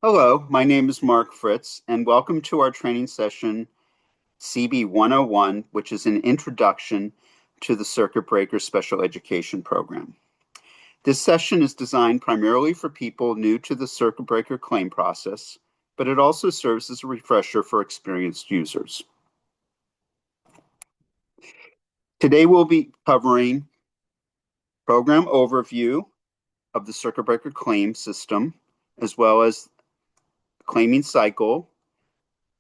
Hello, my name is Mark Fritz, and welcome to our training session CB 101, which is an introduction to the Circuit Breaker Special Education Program. This session is designed primarily for people new to the Circuit Breaker claim process, but it also serves as a refresher for experienced users. Today we'll be covering program overview of the Circuit Breaker claim system, as well as claiming cycle,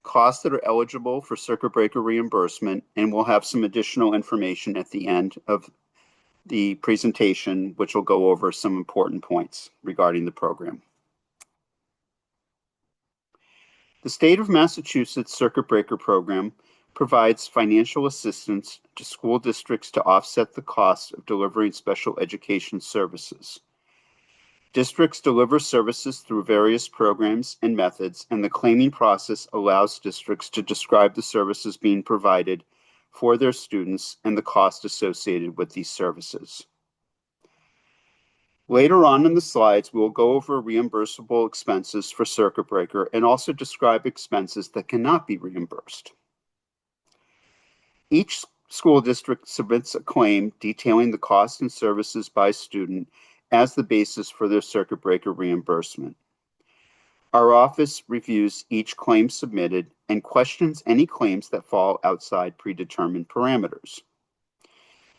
costs that are eligible for circuit breaker reimbursement, and we'll have some additional information at the end of the presentation, which will go over some important points regarding the program. The State of Massachusetts Circuit Breaker Program provides financial assistance to school districts to offset the cost of delivering special education services. Districts deliver services through various programs and methods, and the claiming process allows districts to describe the services being provided for their students and the cost associated with these services. Later on in the slides, we will go over reimbursable expenses for circuit breaker and also describe expenses that cannot be reimbursed. Each school district submits a claim detailing the cost and services by student as the basis for their circuit breaker reimbursement. Our office reviews each claim submitted and questions any claims that fall outside predetermined parameters.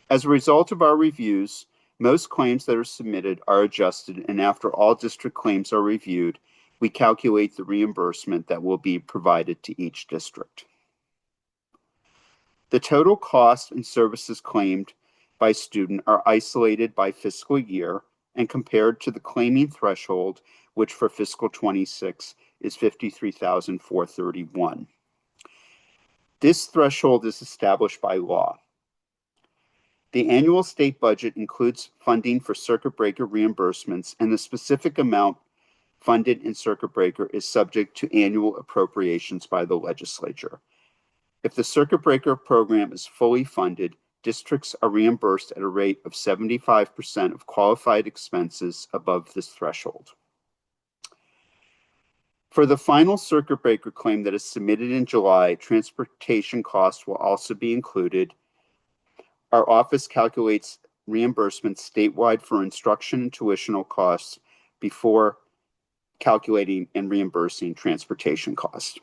As a result of our reviews, most claims that are submitted are adjusted, and after all district claims are reviewed, we calculate the reimbursement that will be provided to each district. The total cost and services claimed by student are isolated by fiscal year and compared to the claiming threshold, which for fiscal 26 is $53,431. This threshold is established by law. The annual state budget includes funding for circuit breaker reimbursements, and the specific amount funded in circuit breaker is subject to annual appropriations by the legislature. If the circuit breaker program is fully funded, districts are reimbursed at a rate of 75% of qualified expenses above this threshold. For the final circuit breaker claim that is submitted in July, transportation costs will also be included. Our office calculates reimbursement statewide for instruction and tuitional costs before calculating and reimbursing transportation costs.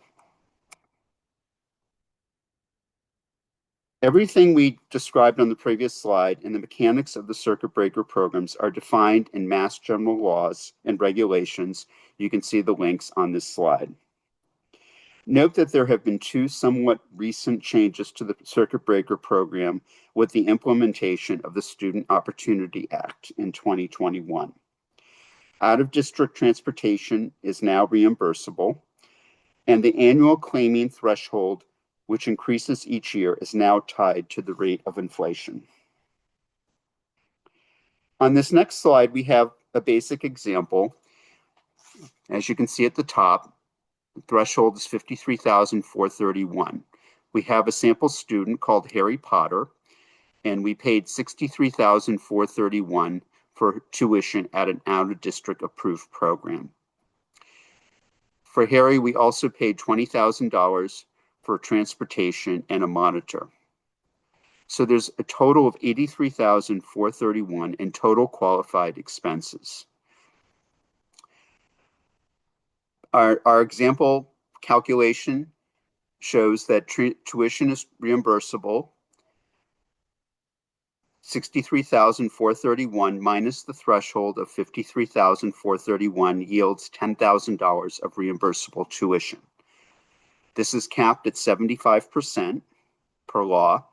Everything we described on the previous slide and the mechanics of the circuit breaker programs are defined in Mass General laws and regulations. You can see the links on this slide. Note that there have been two somewhat recent changes to the circuit breaker program with the implementation of the Student Opportunity Act in 2021. Out-of-district transportation is now reimbursable, and the annual claiming threshold, which increases each year, is now tied to the rate of inflation. On this next slide, we have a basic example. As you can see at the top, the threshold is $53,431. We have a sample student called Harry Potter, and we paid $63,431 for tuition at an out-of-district approved program. For Harry, we also paid $20,000 for transportation and a monitor. So there's a total of $83,431 in total qualified expenses. Our example calculation shows that tuition is reimbursable. $63,431 minus the threshold of $53,431 yields $10,000 of reimbursable tuition. This is capped at 75% per law,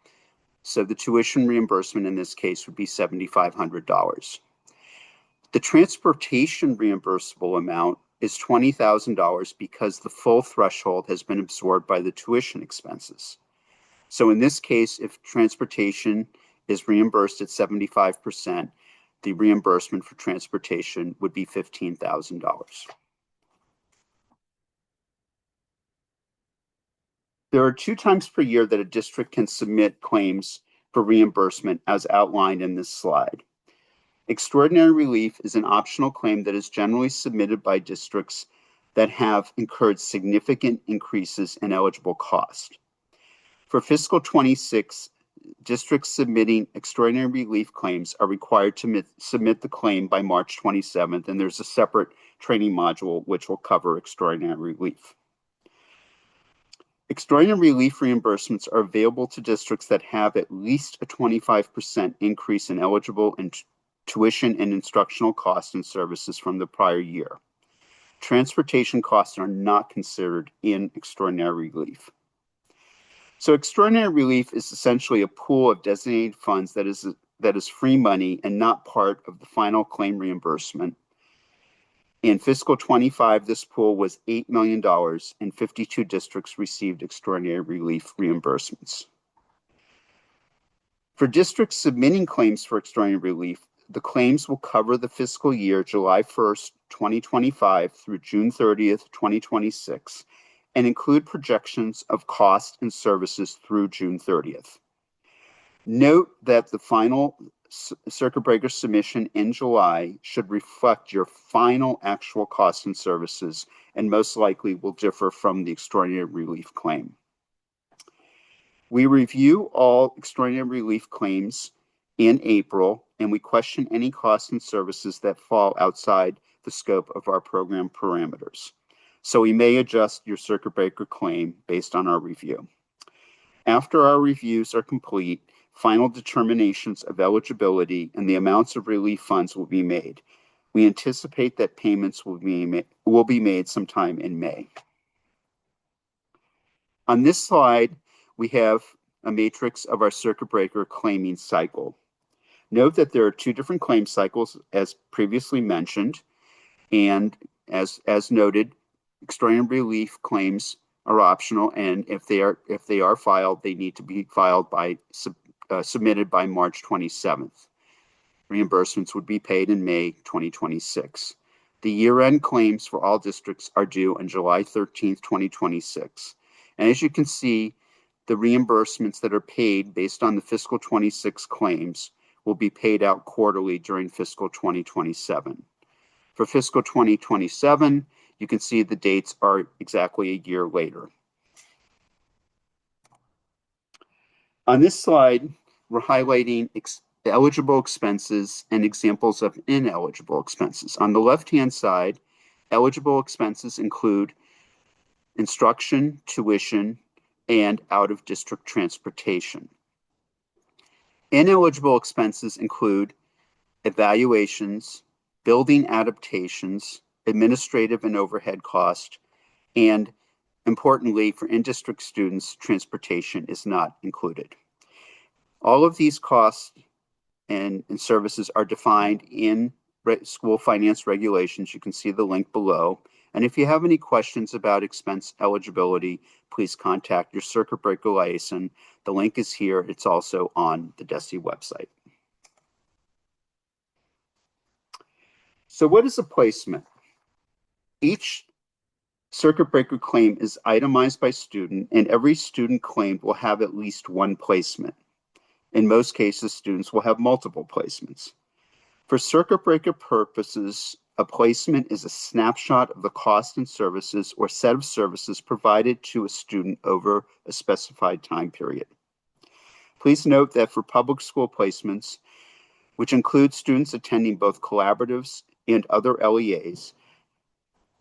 so the tuition reimbursement in this case would be $7,500. The transportation reimbursable amount is $20,000 because the full threshold has been absorbed by the tuition expenses. So in this case, if transportation is reimbursed at 75%, the reimbursement for transportation would be $15,000. There are 2 times per year that a district can submit claims for reimbursement as outlined in this slide. Extraordinary relief is an optional claim that is generally submitted by districts that have incurred significant increases in eligible cost. For fiscal 26, districts submitting extraordinary relief claims are required to submit the claim by March 27th, and there's a separate training module which will cover extraordinary relief. Extraordinary relief reimbursements are available to districts that have at least a 25% increase in eligible and tuition and instructional costs and services from the prior year. Transportation costs are not considered in extraordinary relief. So extraordinary relief is essentially a pool of designated funds that is free money and not part of the final claim reimbursement. In fiscal 25, this pool was $8 million and 52 districts received extraordinary relief reimbursements. For districts submitting claims for extraordinary relief, the claims will cover the fiscal year July 1st, 2025 through June 30th, 2026, and include projections of costs and services through June 30th. Note that the final circuit breaker submission in July should reflect your final actual costs and services, and most likely will differ from the extraordinary relief claim. We review all extraordinary relief claims in April, and we question any costs and services that fall outside the scope of our program parameters. So we may adjust your circuit breaker claim based on our review. After our reviews are complete, final determinations of eligibility and the amounts of relief funds will be made. We anticipate that payments will be made sometime in May. On this slide, we have a matrix of our circuit breaker claiming cycle. Note that there are two different claim cycles, as previously mentioned, and as noted, extraordinary relief claims are optional, and if they are filed, they need to be filed by submitted by March 27th. Reimbursements would be paid in May 2026. The year-end claims for all districts are due on July 13th, 2026. And as you can see, the reimbursements that are paid based on the fiscal 26 claims will be paid out quarterly during fiscal 2027. For fiscal 2027, you can see the dates are exactly a year later. On this slide, we're highlighting eligible expenses and examples of ineligible expenses. On the left-hand side, eligible expenses include instruction, tuition, and out-of-district transportation. Ineligible expenses include evaluations, building adaptations, administrative and overhead cost, and importantly, for in-district students, transportation is not included. All of these costs and services are defined in school finance regulations. You can see the link below. And if you have any questions about expense eligibility, please contact your circuit breaker liaison. The link is here. It's also on the DESE website. So what is a placement? Each circuit breaker claim is itemized by student, and every student claimed will have at least one placement. In most cases, students will have multiple placements. For circuit breaker purposes, a placement is a snapshot of the cost and services or set of services provided to a student over a specified time period. Please note that for public school placements, which include students attending both collaboratives and other LEAs,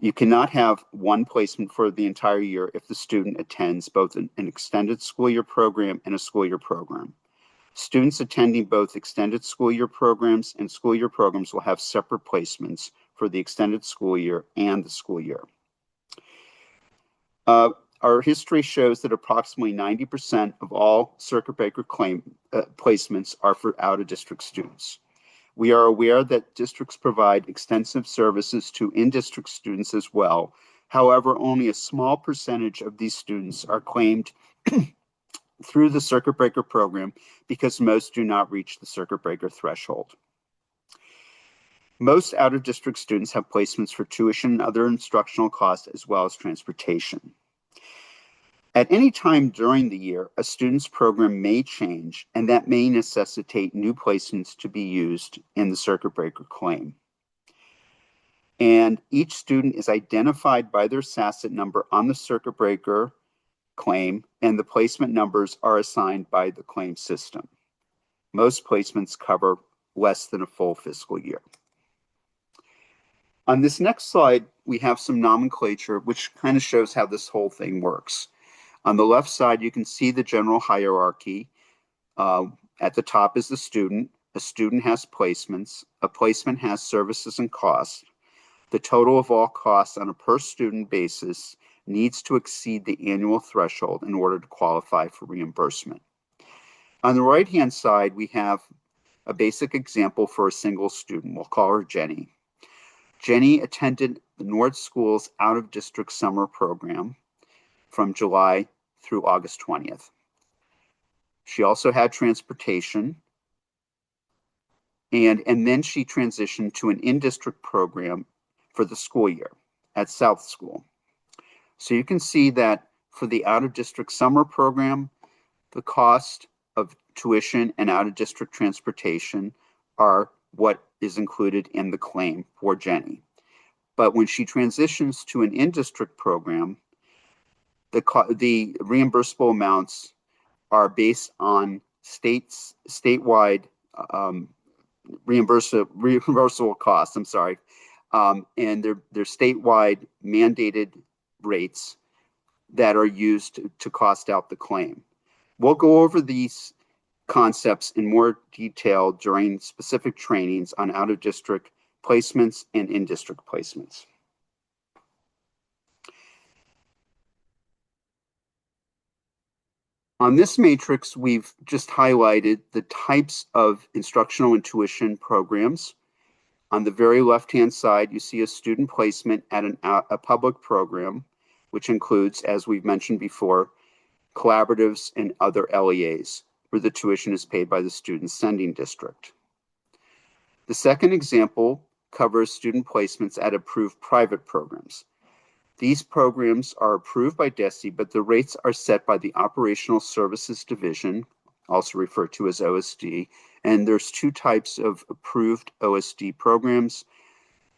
you cannot have one placement for the entire year if the student attends both an extended school year program and a school year program. Students attending both extended school year programs and school year programs will have separate placements for the extended school year and the school year. Our history shows that approximately 90% of all circuit breaker placements are for out-of-district students. We are aware that districts provide extensive services to in-district students as well. However, only a small percentage of these students are claimed through the circuit breaker program because most do not reach the circuit breaker threshold. Most out-of-district students have placements for tuition and other instructional costs as well as transportation. At any time during the year, a student's program may change, and that may necessitate new placements to be used in the circuit breaker claim. And each student is identified by their SASIT number on the circuit breaker claim, and the placement numbers are assigned by the claim system. Most placements cover less than a full fiscal year. On this next slide, we have some nomenclature, which kind of shows how this whole thing works. On the left side, you can see the general hierarchy. At the top is the student. A student has placements. A placement has services and costs. The total of all costs on a per student basis needs to exceed the annual threshold in order to qualify for reimbursement. On the right-hand side, we have a basic example for a single student. We'll call her Jenny. Jenny attended the Nord School's out-of-district summer program from July through August 20th. She also had transportation, and then she transitioned to an in-district program for the school year at South School. So you can see that for the out-of-district summer program, the cost of tuition and out-of-district transportation are what is included in the claim for Jenny. But when she transitions to an in-district program, the reimbursable amounts are based on statewide reimbursable costs, and they're statewide mandated rates that are used to cost out the claim. We'll go over these concepts in more detail during specific trainings on out-of-district placements and in-district placements. On this matrix, we've just highlighted the types of instructional and tuition programs. On the very left-hand side, you see a student placement at a public program, which includes, as we've mentioned before, collaboratives and other LEAs, where the tuition is paid by the student sending district. The second example covers student placements at approved private programs. These programs are approved by DESE, but the rates are set by the Operational Services Division, also referred to as OSD, and there's two types of approved OSD programs.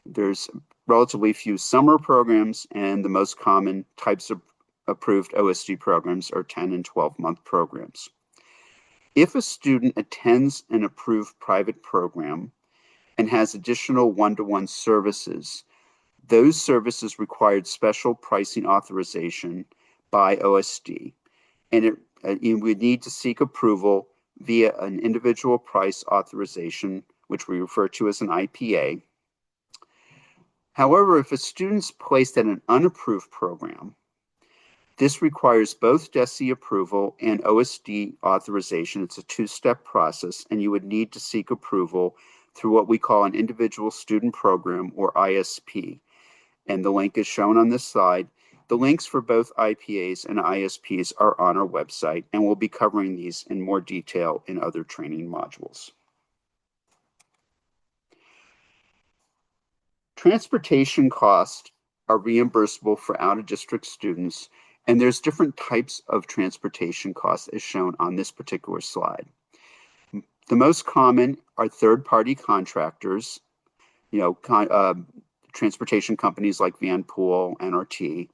There's relatively few summer programs, and the most common types of approved OSD programs are 10 and 12-month programs. If a student attends an approved private program and has additional one-to-one services, those services required special pricing authorization by OSD, and you would need to seek approval via an individual price authorization, which we refer to as an IPA. However, if a student's placed at an unapproved program, this requires both DESE approval and OSD authorization. It's a two-step process, and you would need to seek approval through what we call an individual student program, or ISP. And the link is shown on this slide. The links for both IPAs and ISPs are on our website, and we'll be covering these in more detail in other training modules. Transportation costs are reimbursable for out-of-district students, and there's different types of transportation costs as shown on this particular slide. The most common are third-party contractors, transportation companies like Van Pool, NRT.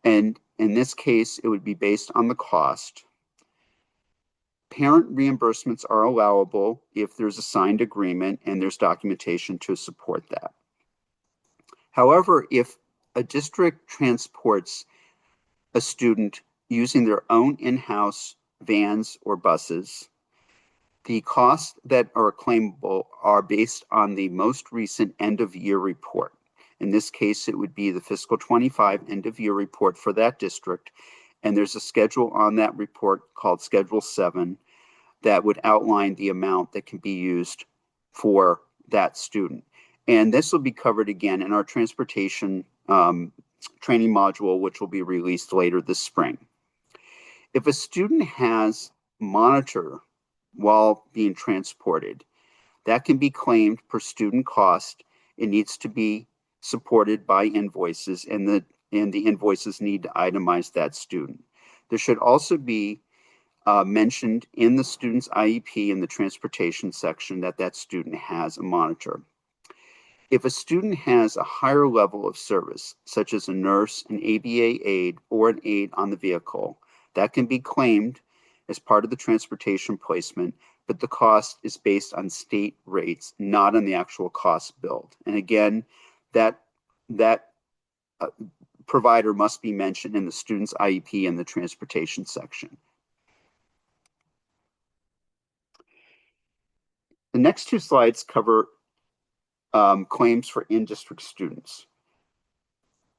And in this case, it would be based on the cost. Parent reimbursements are allowable if there's a signed agreement and there's documentation to support that. However, if a district transports a student using their own in-house vans or buses, the costs that are claimable are based on the most recent end-of-year report. In this case, it would be the fiscal 25 end-of-year report for that district, and there's a schedule on that report called Schedule 7 that would outline the amount that can be used for that student. And this will be covered again in our transportation training module, which will be released later this spring. If a student has monitor while being transported, that can be claimed per student cost. It needs to be supported by invoices, and the invoices need to itemize that student. There should also be mentioned in the student's IEP in the transportation section that student has a monitor. If a student has a higher level of service, such as a nurse, an ABA aide, or an aide on the vehicle, that can be claimed as part of the transportation placement, but the cost is based on state rates, not on the actual cost billed. And again, that provider must be mentioned in the student's IEP in the transportation section. The next two slides cover claims for in-district students.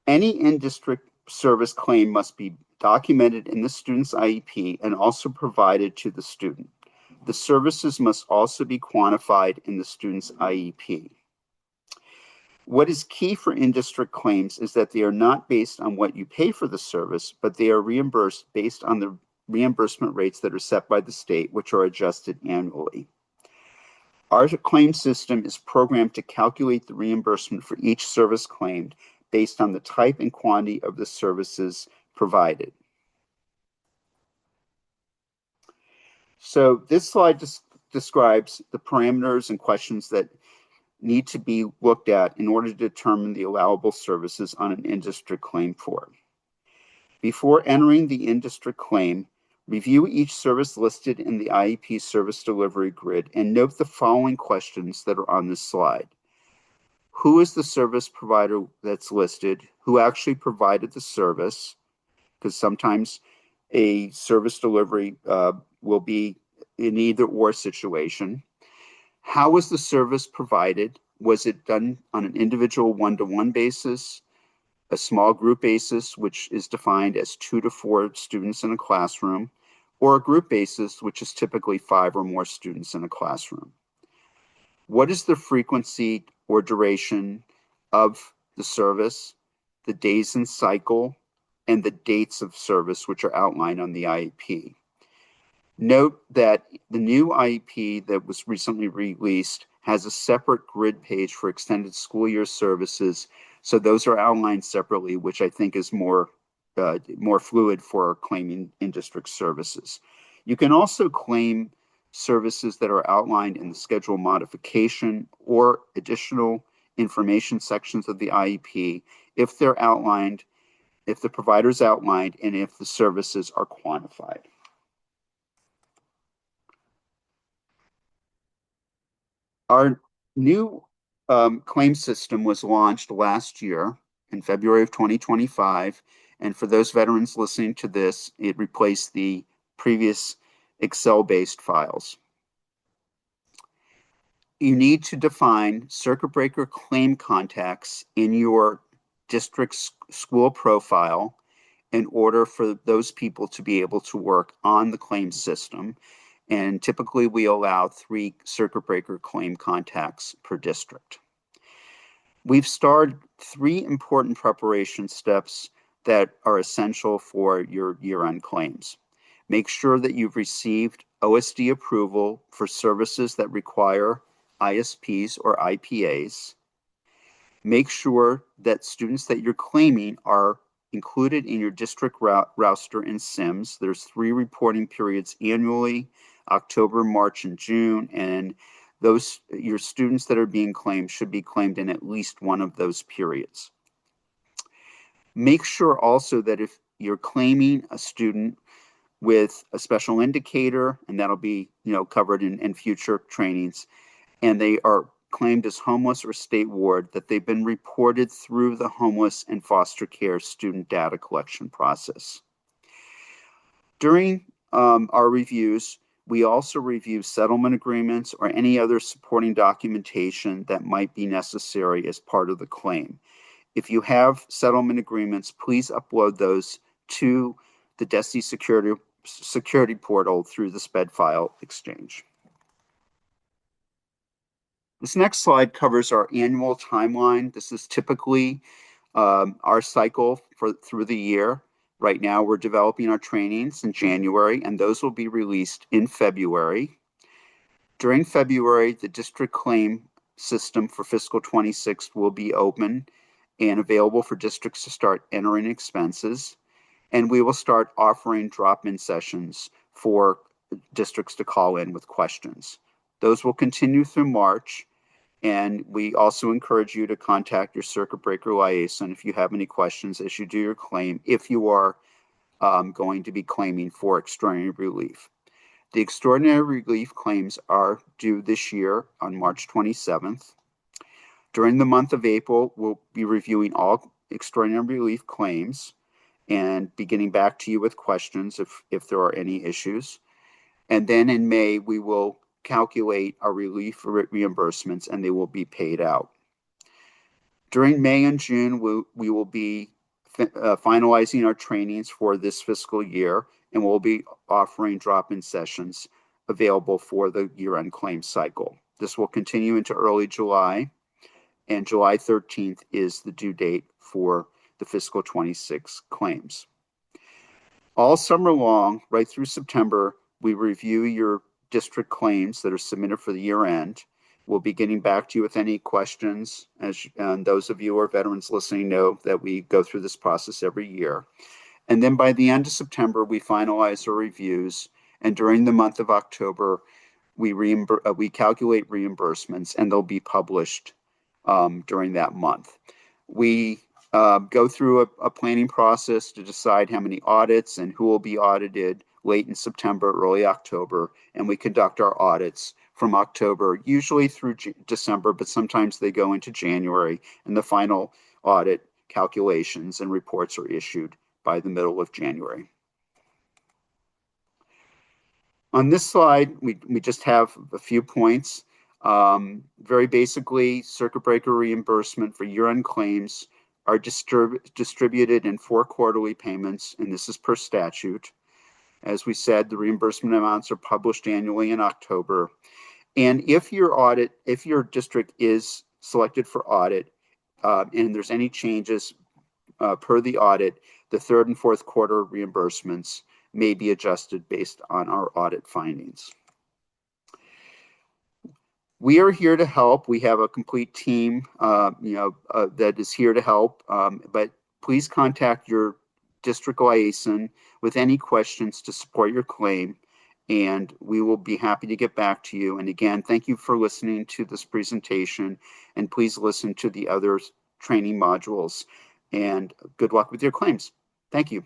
Any in-district service claim must be documented in the student's IEP and also provided to the student. The services must also be quantified in the student's IEP. What is key for in-district claims is that they are not based on what you pay for the service, but they are reimbursed based on the reimbursement rates that are set by the state, which are adjusted annually. Our claim system is programmed to calculate the reimbursement for each service claimed based on the type and quantity of the services provided. So this slide describes the parameters and questions that need to be looked at in order to determine the allowable services on an in-district claim form. Before entering the in-district claim, review each service listed in the IEP service delivery grid and note the following questions that are on this slide. Who is the service provider that's listed? Who actually provided the service? Because sometimes a service delivery will be in either or situation. How was the service provided? Was it done on an individual one-to-one basis, a small group basis, which is defined as 2 to 4 students in a classroom, or a group basis, which is typically 5 or more students in a classroom? What is the frequency or duration of the service, the days and cycle, and the dates of service, which are outlined on the IEP? Note that the new IEP that was recently released has a separate grid page for extended school year services. So those are outlined separately, which I think is more fluid for claiming in-district services. You can also claim services that are outlined in the schedule modification or additional information sections of the IEP if they're outlined, if the provider's outlined, and if the services are quantified. Our new claim system was launched last year in February of 2025. And for those veterans listening to this, it replaced the previous Excel-based files. You need to define circuit breaker claim contacts in your district's school profile in order for those people to be able to work on the claim system. And typically we allow 3 circuit breaker claim contacts per district. We've started 3 important preparation steps that are essential for your year-end claims. Make sure that you've received OSD approval for services that require ISPs or IPAs. Make sure that students that you're claiming are included in your district roster and SIMS. There's 3 reporting periods annually, October, March, and June, and your students that are being claimed should be claimed in at least one of those periods. Make sure also that if you're claiming a student with a special indicator, and that'll be covered in future trainings, and they are claimed as homeless or state ward, that they've been reported through the homeless and foster care student data collection process. During our reviews, we also review settlement agreements or any other supporting documentation that might be necessary as part of the claim. If you have settlement agreements, please upload those to the DESE security portal through the SPED file exchange. This next slide covers our annual timeline. This is typically our cycle through the year. Right now, we're developing our trainings in January, and those will be released in February. During February, the district claim system for fiscal 26 will be open and available for districts to start entering expenses. And we will start offering drop-in sessions for districts to call in with questions. Those will continue through March. And we also encourage you to contact your circuit breaker liaison if you have any questions as you do your claim, if you are going to be claiming for extraordinary relief. The extraordinary relief claims are due this year on March 27th. During the month of April, we'll be reviewing all extraordinary relief claims and be getting back to you with questions if there are any issues. And then in May, we will calculate our relief reimbursements and they will be paid out. During May and June, we will be finalizing our trainings for this fiscal year, and we'll be offering drop-in sessions available for the year-end claim cycle. This will continue into early July, and July 13th is the due date for the fiscal 26 claims. All summer long, right through September, we review your district claims that are submitted for the year end. We'll be getting back to you with any questions, and those of you who are veterans listening know that we go through this process every year. And then by the end of September, we finalize our reviews, and during the month of October, we calculate reimbursements, and they'll be published during that month. We go through a planning process to decide how many audits and who will be audited late in September, early October, and we conduct our audits from October, usually through December, but sometimes they go into January, and the final audit calculations and reports are issued by the middle of January. On this slide, we just have a few points. Very basically, circuit breaker reimbursement for year-end claims are distributed in 4 quarterly payments, and this is per statute. As we said, the reimbursement amounts are published annually in October. And if your district is selected for audit, and there's any changes per the audit, the 3rd and 4th quarter reimbursements may be adjusted based on our audit findings. We are here to help. We have a complete team, that is here to help. But please contact your district liaison with any questions to support your claim, and we will be happy to get back to you. And again, thank you for listening to this presentation, and please listen to the other training modules. And good luck with your claims. Thank you.